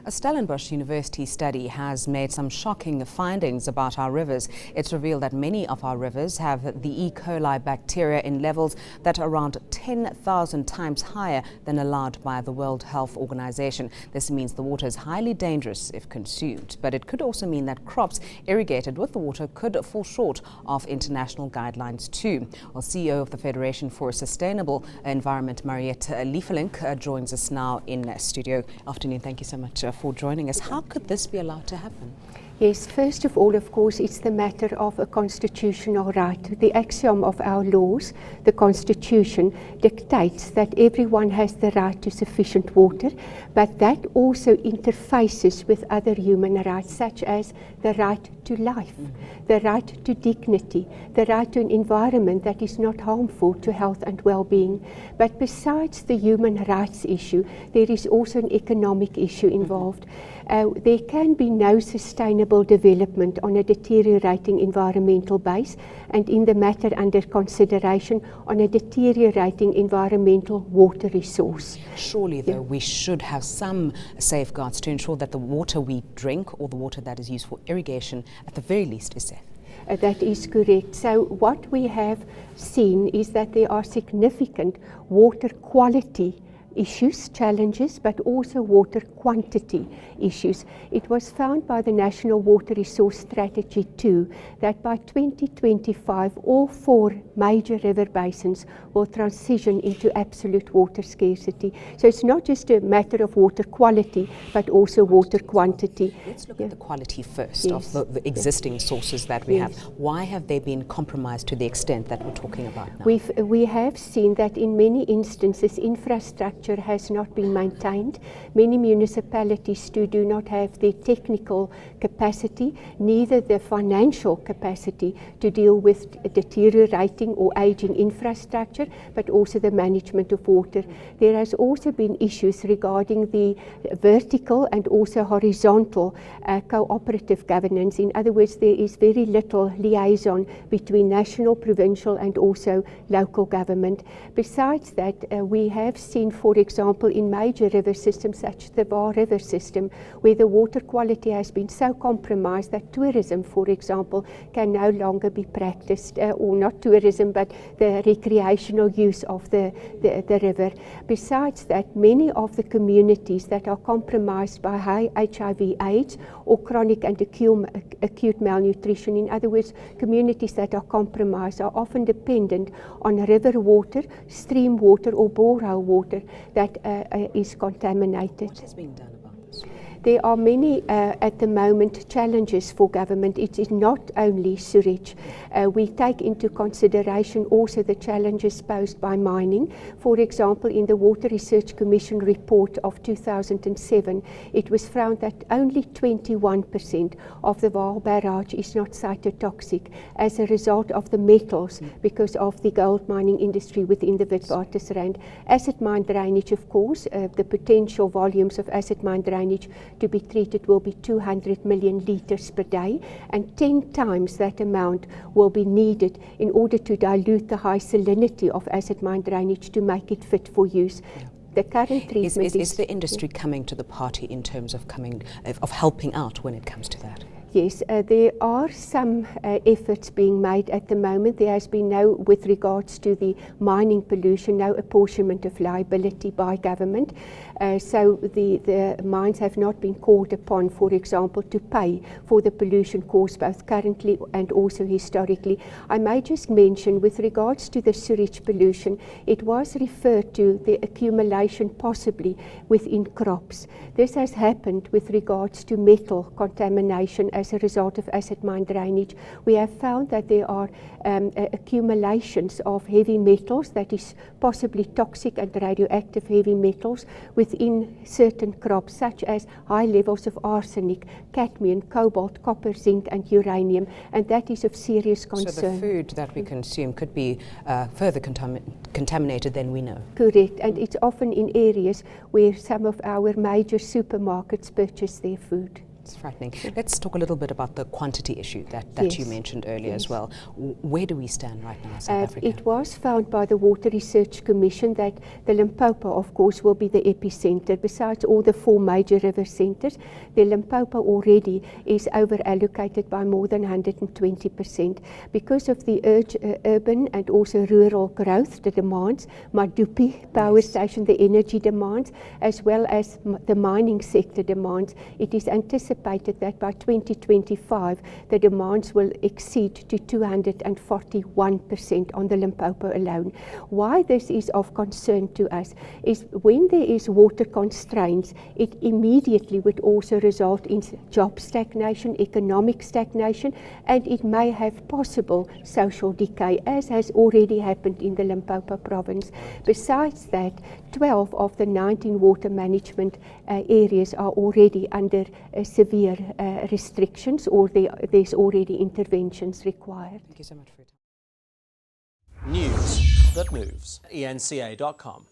A Stellenbosch University study has made some shocking findings about our rivers. It's revealed that many of our rivers have the E. coli bacteria in levels that are around 10,000 times higher than allowed by the World Health Organization. This means the water is highly dangerous if consumed, but it could also mean that crops irrigated with the water could fall short of international guidelines too. Well, CEO of the Federation for Sustainable Environment, Mariette Liefferink, joins us now in studio. Afternoon, thank you so much for joining us. How could this be allowed to happen? Yes, first of all, of course, it's the matter of a constitutional right. The axiom of our laws, the Constitution, dictates that everyone has the right to sufficient water, but that also interfaces with other human rights, such as the right to life, the right to dignity, the right to an environment that is not harmful to health and well-being. But besides the human rights issue, there is also an economic issue involved. There can be no sustainable development on a deteriorating environmental base, and in the matter under consideration, on a deteriorating environmental water resource. Surely, though, we should have some safeguards to ensure that the water we drink or the water that is used for irrigation, at the very least, is safe. That is correct. So what we have seen is that there are significant water quality issues, challenges, but also water quantity issues. It was found by the National Water Resource Strategy 2 that by 2025 all 4 major river basins will transition into absolute water scarcity. So it's not just a matter of water quality but also water quantity. Let's look at the quality first of the existing sources that we have. Why have they been compromised to the extent that we're talking about now? We have seen that in many instances infrastructure has not been maintained. Many municipalities too do not have the technical capacity, neither the financial capacity to deal with deteriorating or aging infrastructure, but also the management of water. There has also been issues regarding the vertical and also horizontal cooperative governance. In other words, there is very little liaison between national, provincial and also local government. Besides that, we have seen, for example, in major river systems such as the Var River system, where the water quality has been so compromised that tourism, for example, can no longer be practiced, or not tourism, but the recreational use of the river. Besides that, many of the communities that are compromised by high HIV/AIDS or chronic and acute malnutrition, in other words, communities that are compromised, are often dependent on river water, stream water or borehole water that is contaminated. What is being done about this? There are many, at the moment, challenges for government. It is not only sewage. We take into consideration also the challenges posed by mining. For example, in the Water Research Commission report of 2007, it was found that only 21% of the Vaal barrage is not cytotoxic as a result of the metals because of the gold mining industry within the Witwatersrand. Acid mine drainage, of course, the potential volumes of acid mine drainage to be treated will be 200 million litres per day, and 10 times that amount will be needed in order to dilute the high salinity of acid mine drainage to make it fit for use. The current treatment is the industry coming to the party in terms of helping out when it comes to that? Yes, there are some efforts being made at the moment. There has been no, with regards to the mining pollution, no apportionment of liability by government. So the mines have not been called upon, for example, to pay for the pollution caused both currently and also historically. I may just mention, with regards to the sewage pollution, it was referred to the accumulation possibly within crops. This has happened with regards to metal contamination as a result of acid mine drainage. We have found that there are accumulations of heavy metals, that is possibly toxic and radioactive heavy metals, within certain crops, such as high levels of arsenic, cadmium, cobalt, copper, zinc and uranium, and that is of serious concern. So the food that we consume could be further contaminated than we know? Correct, and it's often in areas where some of our major supermarkets purchase their food. It's frightening. Let's talk a little bit about the quantity issue that Yes. you mentioned earlier as well. Where do we stand right now in South Africa? It was found by the Water Research Commission that the Limpopo, of course, will be the epicenter. Besides all the 4 major river centres, the Limpopo already is over-allocated by more than 120%. Because of the urban and also rural growth, the demands, Madupi Power Station, the energy demands, as well as the mining sector demands, it is anticipated that by 2025 the demands will exceed to 241% on the Limpopo alone. Why this is of concern to us is when there is water constraints, it immediately would also result in job stagnation, economic stagnation, and it may have possible social decay, as has already happened in the Limpopo province. Besides that, 12 of the 19 water management areas are already under severe restrictions, or there's already interventions required. Thank you so much for your time. News that moves. eNCA.com.